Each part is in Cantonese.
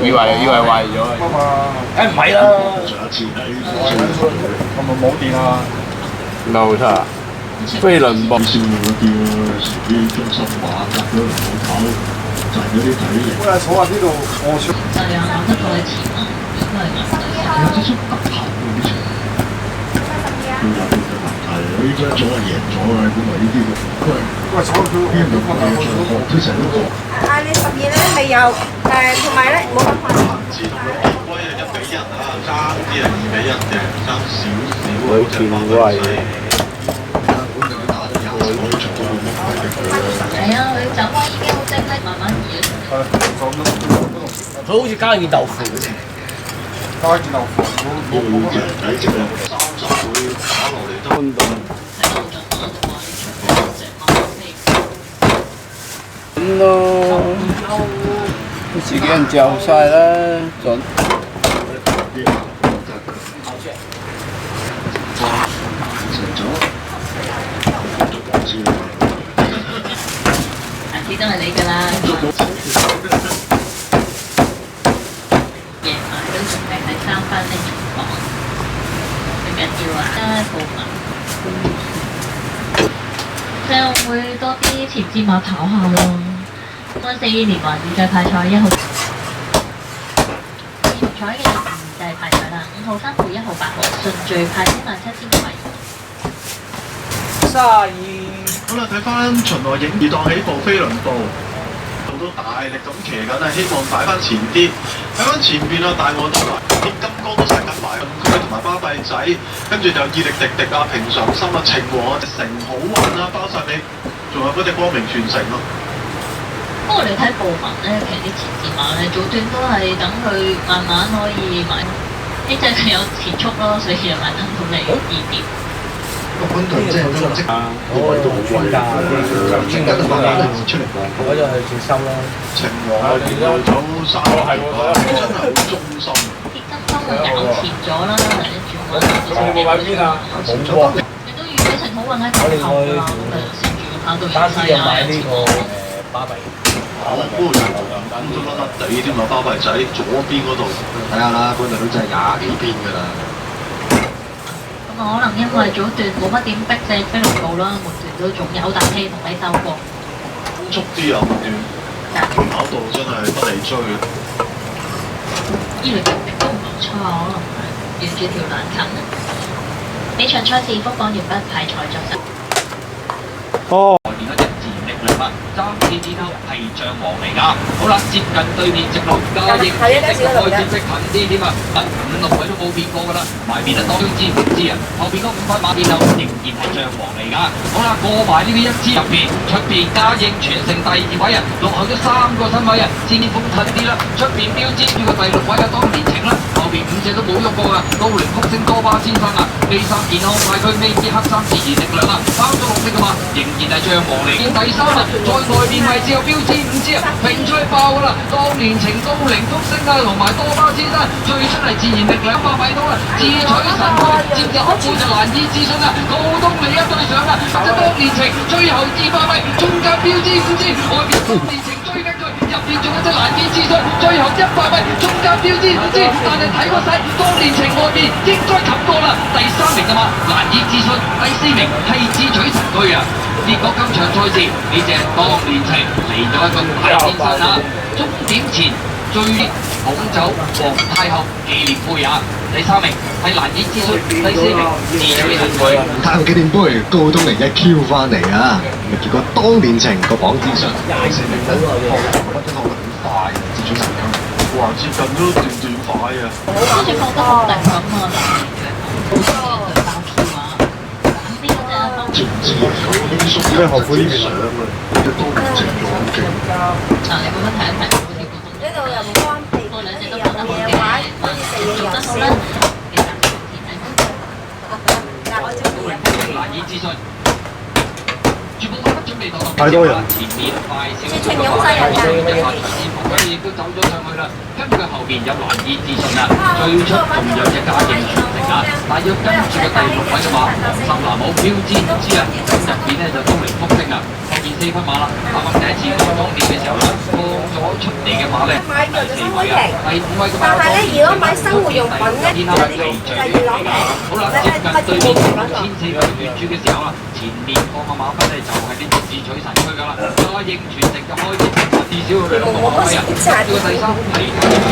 以為壞咗。梗唔係啦。係咪冇電啊？冇錯。飛輪博。燒嗰啲咯，食啲中心化隔咗嚟好炒，賺咗啲體力。喂，坐喺呢度，我出。就有攞得過去前啊，應該係咁。有啲出特效嗰啲場，要有啲特效。呢張組係贏咗嘅，本來呢啲佢係喂，坐佢邊度佢係最好，佢成日都講。你12咧未有，同埋咧冇咁快。自動嘅回歸係1:1啊，爭啲係2:1嘅，爭少少啊，佢見威。係啊，佢走開已經好精叻，慢慢移啊。佢好似加件豆腐，加件豆腐，冇人體積量30倍打落嚟都搬動。咁咯，自己人嚼晒啦，準。下次都係你㗎啦。夜晚都仲係3分呢房，最緊要啊部分。即係會多啲前線馬跑下咯。4連環預計派賽1號。4號賽嘅預計派賽啦，5號、3號、1號、8號順序派7,700位。32。好啦，睇翻巡邏影二檔起步飛輪步，都大力咁騎緊啊！希望擺翻前啲，睇翻前邊啊！大我同埋啲金剛都殺緊埋，佢同埋巴閉仔，跟住就意力滴滴啊、平常心啊、情和啊、城好玩啊，包晒你，仲有嗰隻光明傳承咯。不過你睇部分咧，其實啲前線馬咧，早段都係等佢慢慢可以買，呢隻佢有前速咯，所以就買得到你2點。個分隊即係都即係個位都好貴㗎，專家都慢慢出嚟講。嗰就係接收啦。情和啊，連到走3個係喎，真係好忠心。啲金剛啊搞前咗啦，跟住我你個位邊啊？冇喎。你都預計成好運喺頭後啦，咁就食住跑到單止又買呢個巴閉。好，嗰個人咁都甩甩地添啊！巴閉仔左邊嗰度，睇下啦，嗰度都真係20幾邊㗎啦。可能因為早段冇乜點逼隻飛龍步啦，末段都仲有啖氣同你鬥過。速啲啊！末段跑道真係不利追。依類極力都唔錯，可能係沿住條欄近。呢場賽事復講完畢，派賽作實。哦。變咗隻自然力量啦，3次之後係象王嚟㗎。好啦，接近對面直路，加應直路開始逼近啲添啊，5、6位都冇變過㗎啦。埋邊啊，當知唔知啊？後邊嗰5匹馬變後仍然係象王嚟㗎。好啦，過埋呢個1支入邊，出邊加應傳承第2位啊，落後咗3個身位啊，先鋒近啲啦。出邊標誌呢個第6位啊，當年情啦。後邊5隻都冇喐過啊，高聯福星多巴先生啊，A3健康派區尾支黑衫自然力量啊，包咗綠色㗎嘛，仍然係象王嚟。見第3啊，在外邊位置有標誌5支啊，平出爆㗎啦。當年情高齡福星啊，同埋多巴先生最出嚟自然力量200米到啦，智取神區，接入一半就難以置信啊，高東嚟一對上啊，或者當年情最後200米，中間標誌5支，外邊當年情追緊佢，入邊仲有隻難以置信，最後100米，中間標誌5支，但係睇個勢，當年情外邊應該及過啦，第3名㗎嘛，難以置信，第4名係智取神區啊。結果今場賽事呢隻當年情嚟咗一個大戰身啊！終點前最捧走皇太后紀念杯啊！第3名係難以置信，第4名智取神區。太后紀念杯高東嚟1Q 翻嚟啊！結果當年情個榜之上，第4名咧，真係好快，智取神區。哇！接近都段快啊！好似放得好定咁啊，好多佢爆票啊！揀邊嗰隻啊？咩後悔呢邊啊？都唔正咗好勁。你覺得睇一睇好似呢度又唔關地，嗰兩隻都又放得好嘅，冇嘢玩，好似食嘢做得好啦。但係我中意難以置信。全部馬準備到太多人前面快少少全勇晒人㗎一發前鋒佢亦都走咗上去啦。跟住佢後邊有難以置信啦，最出仲有隻嘉應傳承啊，大約跟住個第6位嘅馬深藍帽標誌唔知啊，咁入邊咧就東寧福星啊，後邊4匹馬啦，啱啱第一次過終點嘅時候啦，放咗出嚟嘅馬咧，買就第4生活位啊，平，第5位嘅馬但係咧，如果買生活用品咧，天后係最第二攞平。好啦，接近對面1400段注嘅時候啊，前面個馬分咧就係呢隻智取神區㗎啦，嘉應全城就開始至少有2個馬位啊，跟住個第3係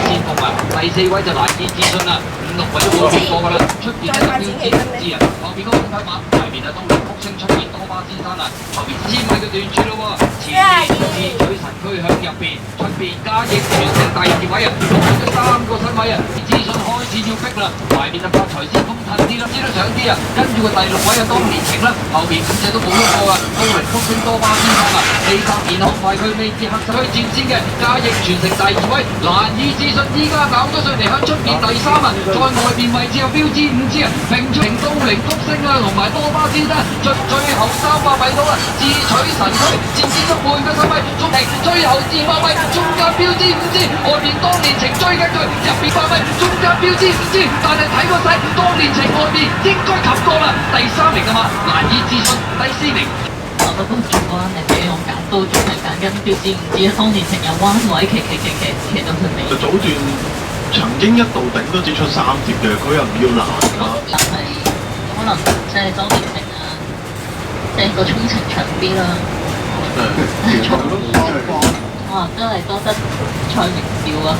先鋒啊，第4位就難以置信啦，5、6位都冇變過㗎啦，出邊咧標誌唔知啊，後邊嗰個紅牌馬前面啊都連福星出現多巴先生啊，後邊1000米嘅段注咯喎，前面智取神區響入邊，出邊嘉應全城第2位啊，落咗3個身位啊，資訊開始要逼啦，埋面就發財先鋒近啲啦，知得上啲啊，跟住個第6位啊當年情啦，後邊5隻都冇喐過啊，高齡福星多巴先生啊，4集健康快佢未至黑手區佔先嘅，嘉應全城第2位，難以置信依家搞咗上嚟響出邊第3啊，在外邊位置有標誌5支啊，平出高齡福星啊同埋多巴先生，最後300米到啦，智取神區佔先咗半個身位，速停最後200米，中間標誌5支，外邊當年情追緊佢，入邊100米，中間標誌5支，但係睇個勢，當年情外邊應該及過啦，第3名㗎嘛，難以置信，第4名。我都仲嗰陣係俾我揀，都仲係揀緊標誌唔知當年情有彎位騎到佢尾。就早段曾經一度頂都只出3碟嘅，佢又唔要難㗎。但係可能即係當年情啊，即係個衝程長啲啦。哇！真係多得蔡明照啊，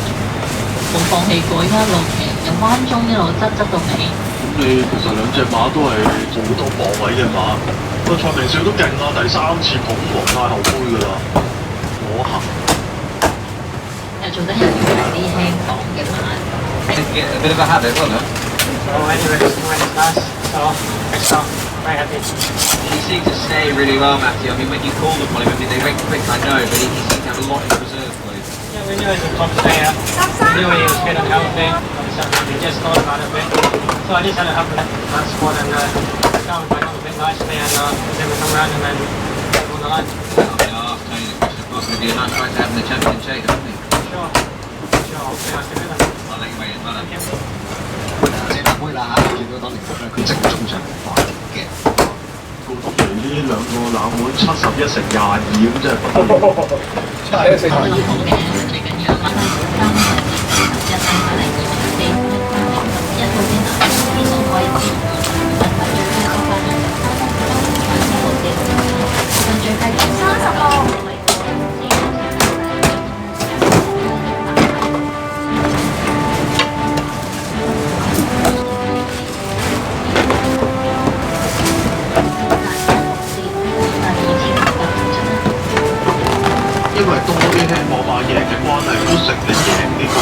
冇放棄過，一路騎由彎中一路執到尾。咁你其實兩隻馬都係做好多磅位嘅馬，個蔡明少都勁啦，第3次捧皇太后杯㗎啦，可行。又做得有啲輕磅嘅馬。Get a bit of a habit, wasn't it? He seemed to stay really well, Matthew. I mean, when you called upon him, I mean, they went quick, I know, but he seemed to have a lot in reserve for you. Yeah, we knew he was a top player. We knew he was fit and healthy. We just thought about it a bit. So I just had to help that squad and go and back on a bit nicely and then we come around and then won the line. I asked Tony the question, of course, would be a nice try to have the champion shake, I think. Sure. Sure, hopefully I can do that. I'll let you weigh in, well done. 謝達妹啦嚇，見到當年佢正中場快嘅。高東尼呢兩個冷門71乘22咁真係不得了。好嘅，最緊要馬拉3名1馬拉2名4，1號先拿資訊位置，問題最低收翻嚟3號嘅，最低30個。因為多啲希望馬贏嘅關係，都成日贏呢個